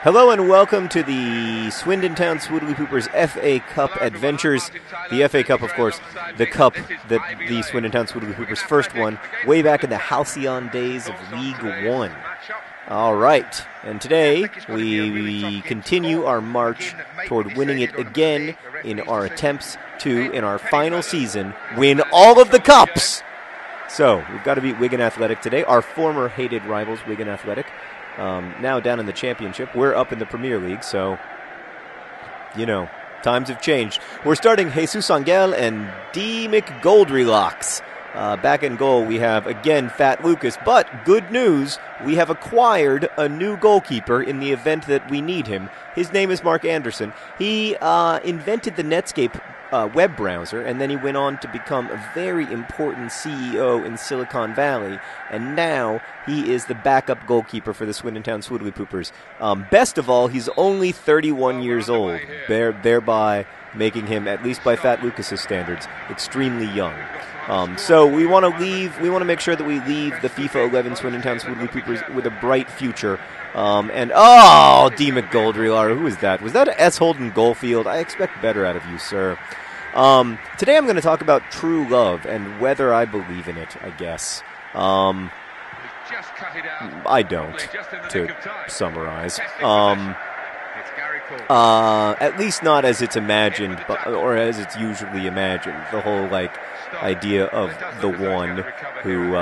Hello and welcome to the Swindon Town Swoodilypoopers FA Cup adventures. The FA Cup, of course, the cup that the Swindon Town Swoodilypoopers first won way back in the halcyon days of League One. All right, and today we continue our march toward winning it again in our attempts to, in our final season, win all of the cups. So we've got to beat Wigan Athletic today, our former hated rivals, Wigan Athletic. Now down in the championship. We're up in the Premier League, so, you know, times have changed. We're starting Jesus Angel and D. McGoldrylocks. Back in goal, we have, again, Fat Lucas. But, good news, we have acquired a new goalkeeper in the event that we need him. His name is Mark Anderson. He invented the Netscape web browser, and then he went on to become a very important CEO in Silicon Valley, and now he is the backup goalkeeper for the Swindon Town Swoodilypoopers. Best of all, he's only 31 years old, thereby making him, at least by Fat Lucas's standards, extremely young. So we want to make sure that we leave the FIFA 11 Swindon Town Swoodilypoopers with a bright future. And D. McGoldrylar, who is that? Was that a S. Holden Goldfield? I expect better out of you, sir. Today I'm going to talk about true love and whether I believe in it, I guess. I don't, to summarize. At least not as it's imagined, or as it's usually imagined. The whole, idea of the one who,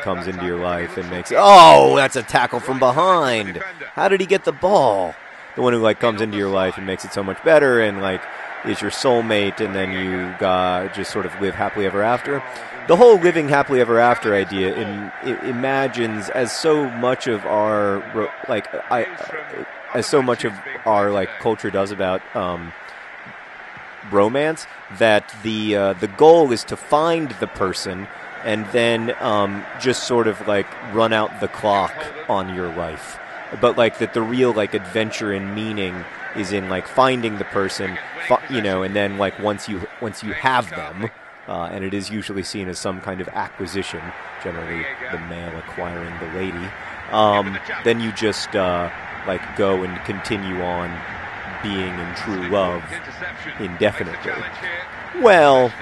comes into your life and makes, that's a tackle from behind. How did he get the ball? The one who, comes into your life and makes it so much better and, is your soulmate, and then you just sort of live happily ever after. The whole living happily ever after idea imagines, as so much of our, culture does about romance, that the goal is to find the person and then just sort of run out the clock on your life. But that the real adventure and meaning is in finding the person, and then once you have them, and it is usually seen as some kind of acquisition, generally the male acquiring the lady, then you just go and continue on being in true love indefinitely. Well,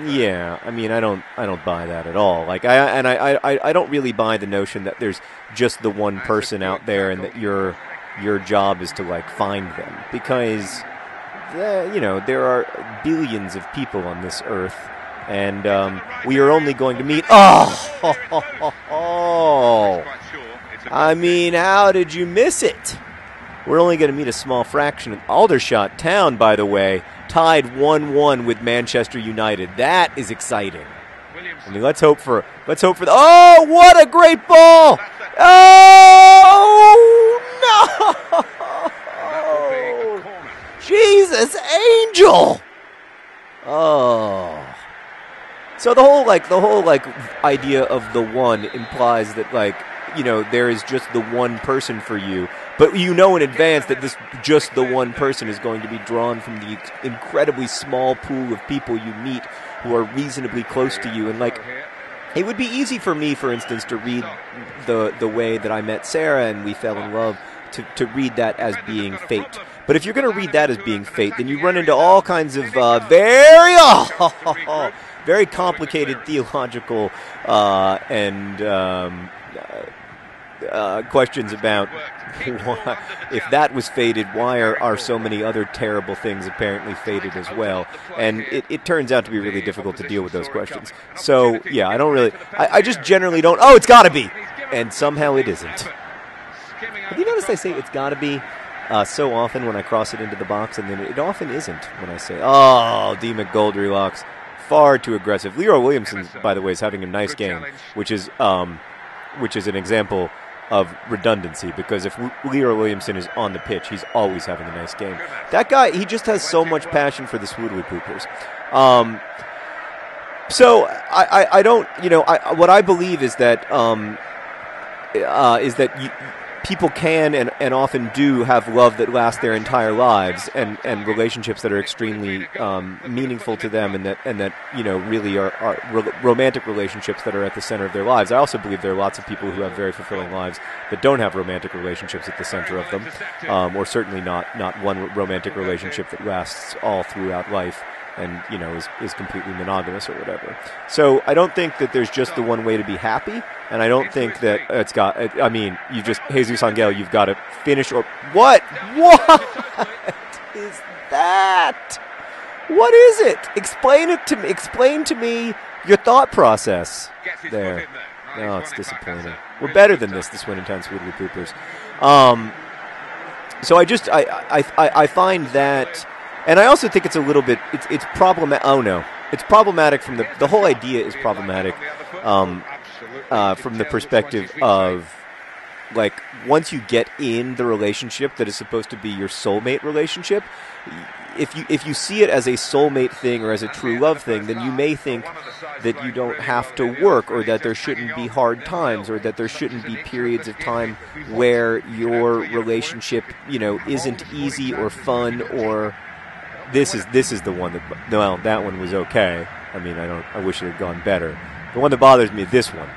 yeah, I mean, I don't buy that at all. I don't really buy the notion that there's just the one person out there and that your job is to find them, because there are billions of people on this earth, and we are only going to meet. I mean, how did you miss it? We're only going to meet a small fraction of Aldershot Town, by the way, tied 1-1 with Manchester United. That is exciting. I mean, let's hope for the. Oh, what a great ball! Oh no! Jesus, Angel! Oh. So the whole idea of the one implies that there is just the one person for you, but you know in advance that just the one person is going to be drawn from the incredibly small pool of people you meet who are reasonably close to you. And it would be easy for me, for instance, to read the way that I met Sarah and we fell in love, to read that as being fate. But if you're going to read that as being fate, then you run into all kinds of very complicated theological and questions about if that was fated, why are so many other terrible things apparently fated as well? And it turns out to be really difficult to deal with those questions. So, yeah, I just generally don't, it's got to be! And somehow it isn't. Have you noticed I say it's got to be so often when I cross it into the box, and then it often isn't when I say, D. McGoldrylocks, far too aggressive. Leroy Williamson, by the way, is having a nice game, which is an example of redundancy, because if Leroy Williamson is on the pitch, he's always having a nice game. That guy, he just has so much passion for the Swoodilypoopers. So what I believe is that people can and often do have love that lasts their entire lives, and relationships that are extremely meaningful to them, and that really are romantic relationships that are at the center of their lives. I also believe there are lots of people who have very fulfilling lives that don't have romantic relationships at the center of them, or certainly not one romantic relationship that lasts all throughout life and is completely monogamous or whatever. So I don't think that there's just the one way to be happy, and I don't think that it's got. I mean, you just Jesus Angel, you've got to finish or what? What is that? What is it? Explain it to me. Explain to me your thought process there. No, it's disappointing. We're better than this, the Swindon Town Swoodilypoopers. So I find that. And I also think it's a little bit, it's problematic. Oh no, it's problematic from the whole idea is problematic from the perspective of, like, once you get in the relationship that is supposed to be your soulmate relationship, if you see it as a soulmate thing or as a true love thing, then you may think that you don't have to work, or that there shouldn't be hard times, or that there shouldn't be periods of time where your relationship, isn't easy or fun, or this is the one that one was okay. I mean, I wish it had gone better. The one that bothers me is this one.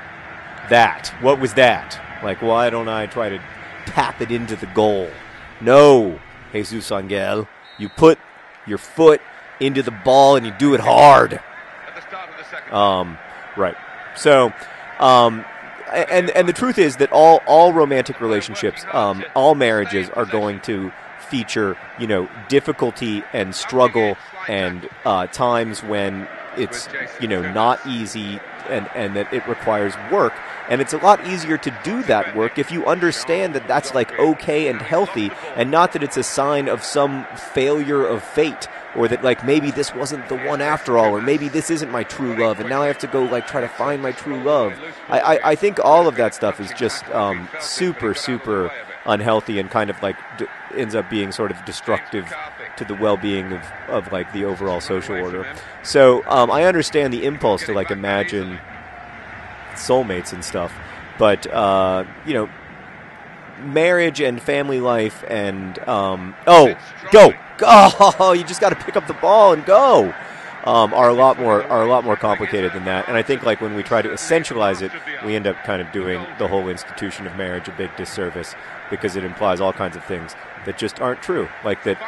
What was that? Like, why don't I try to tap it into the goal? No, Jesus Angel, you put your foot into the ball and you do it hard. Right. So, and the truth is that all romantic relationships, all marriages are going to feature, difficulty and struggle and times when it's, not easy and that it requires work. And it's a lot easier to do that work if you understand that that's, like, okay and healthy, and not that it's a sign of some failure of fate, or that, like, maybe this wasn't the one after all, or maybe this isn't my true love, and now I have to go, like, try to find my true love. I think all of that stuff is just super, super unhealthy, and kind of, like, ends up being sort of destructive to the well-being of like, the overall social order. So I understand the impulse to, like, imagine soulmates and stuff, but marriage and family life and go, you just got to pick up the ball and go, are a lot more complicated than that. And I think, like, when we try to essentialize it, we end up kind of doing the whole institution of marriage a big disservice, because it implies all kinds of things that just aren't true. Like that,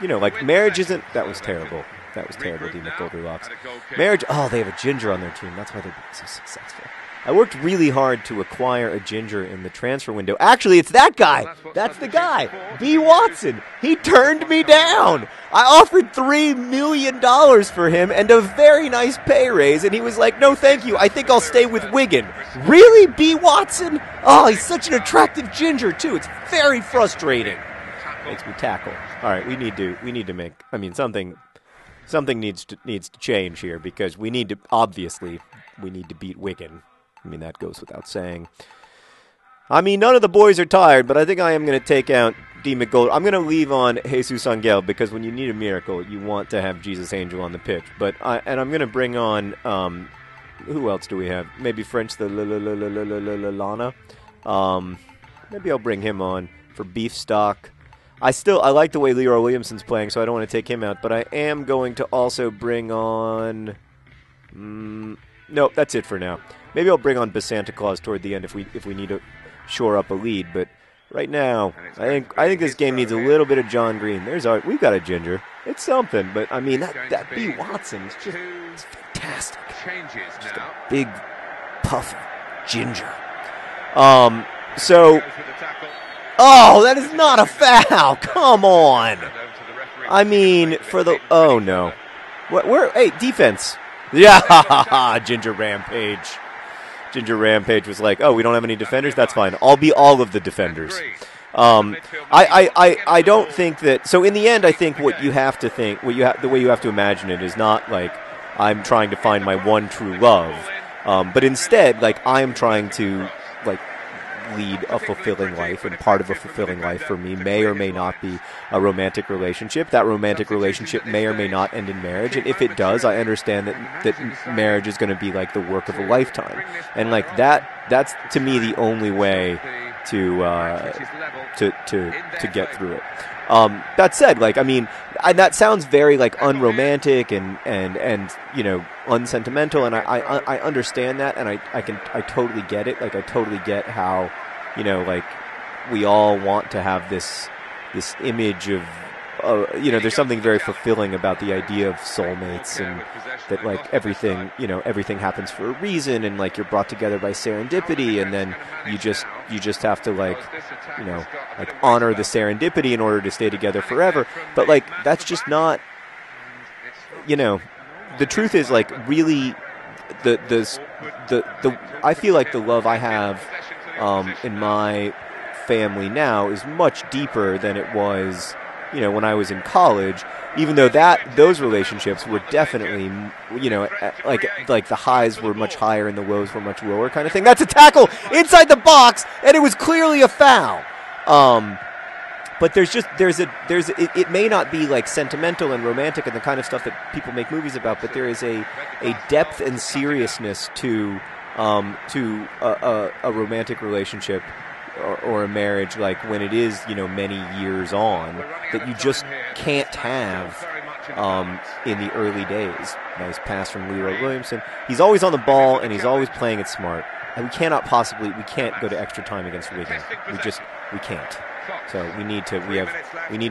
like, marriage isn't. That was terrible. That was terrible, Dean Goldilocks. Marriage. Oh, they have a ginger on their team. That's why they're so successful. I worked really hard to acquire a ginger in the transfer window. Actually, it's that guy. That's the guy. B. Watson. He turned me down. I offered $3 million for him and a very nice pay raise, and he was like, no, thank you. I think I'll stay with Wigan. Really, B. Watson? Oh, he's such an attractive ginger, too. It's very frustrating. Makes me tackle. All right, we need to make, I mean, something needs to change here, because we need to beat Wigan. I mean, that goes without saying. I mean, none of the boys are tired, but I think I am going to take out D. McGold. I'm going to leave on Jesus Angel, because when you need a miracle, you want to have Jesus Angel on the pitch. But I'm going to bring on, who else do we have? Maybe French the Lana. Maybe I'll bring him on for beef stock. I like the way Leroy Williamson's playing, so I don't want to take him out. But I am going to also bring on. Nope, that's it for now. Maybe I'll bring on Santa Claus toward the end if we need to shore up a lead. But right now, I think this game needs a little bit of John Green. We've got a ginger. It's something, but I mean that B. Watson is just fantastic. Just a big puff of ginger. So. Oh, that is not a foul. Come on. I mean, oh no. Hey, defense. Yeah, Ginger Rampage. Ginger Rampage was like, oh, we don't have any defenders? That's fine. I'll be all of the defenders. I don't think that. So in the end, I think what you have to think, the way you have to imagine it is not like I'm trying to find my one true love, but instead, like, I'm trying to, like, lead a fulfilling life, and part of a fulfilling life for me may or may not be a romantic relationship. That romantic relationship may or may not end in marriage, and if it does, I understand that marriage is going to be like the work of a lifetime, and like that's to me the only way to get through it. That said, like, I mean, that sounds very like unromantic and you know, unsentimental, and I understand that, and I totally get it. Like, I totally get how, you know, like, we all want to have this image of, you know, there's something very fulfilling about the idea of soulmates, and that, like, everything, you know, everything happens for a reason, and, like, you're brought together by serendipity, and then you just have to, like, you know, like, honor the serendipity in order to stay together forever. But, like, that's just not, you know, the truth is, like, really the I feel like the love I have in my family now is much deeper than it was, you know, when I was in college, even though those relationships were definitely, you know, like the highs were much higher and the lows were much lower, kind of thing. That's a tackle inside the box, and it was clearly a foul. But it may not be like sentimental and romantic and the kind of stuff that people make movies about, but there is a depth and seriousness to a romantic relationship or a marriage, like when it is, you know, many years on, that you just can't have in the early days. Nice pass from Leroy Williamson. He's always on the ball and he's always playing it smart. And we can't go to extra time against Wigan. We can't. So we need to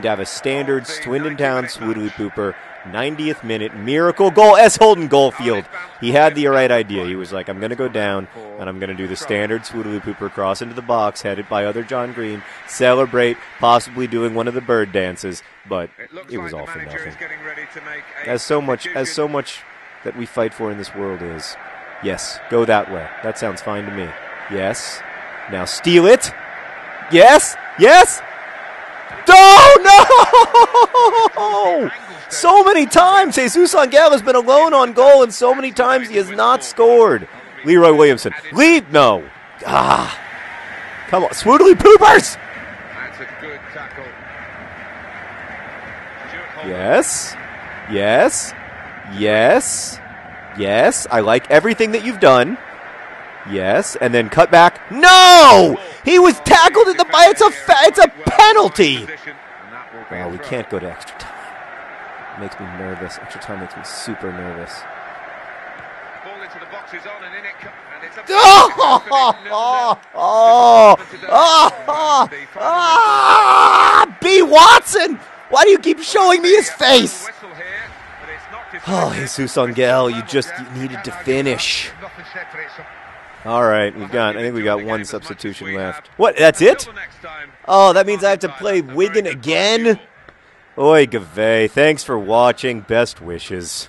have a standard Swindon Town Swoodilypooper 90th minute miracle goal. S. Holden Goldfield. He had the right idea. He was like, I'm going to go down and I'm going to do the standard Swoodilypooper cross into the box, headed by other John Green, celebrate, possibly doing one of the bird dances, but it was all for nothing. As so much that we fight for in this world is, yes, go that way. That sounds fine to me. Yes. Now steal it. Yes. Yes. Oh, no! So many times Jesus Angel has been alone on goal, and so many times he has not scored. Leroy Williamson. Lead? No. Come on. Swoodilypoopers! That's a good tackle. Yes. Yes. Yes. Yes. I like everything that you've done. Yes. And then cut back. No! He was tackled at the... It's a penalty! Well, we can't go to extra time. It makes me nervous. Extra time makes me super nervous. Ball into the box is on and in it comes. B. Watson! Why do you keep showing me his face? Oh, Jesus Angel, you needed to finish. All right, I think we got one substitution left. What, that's it? Oh, that means I have to play Wigan again? Oy, Gavay, thanks for watching. Best wishes.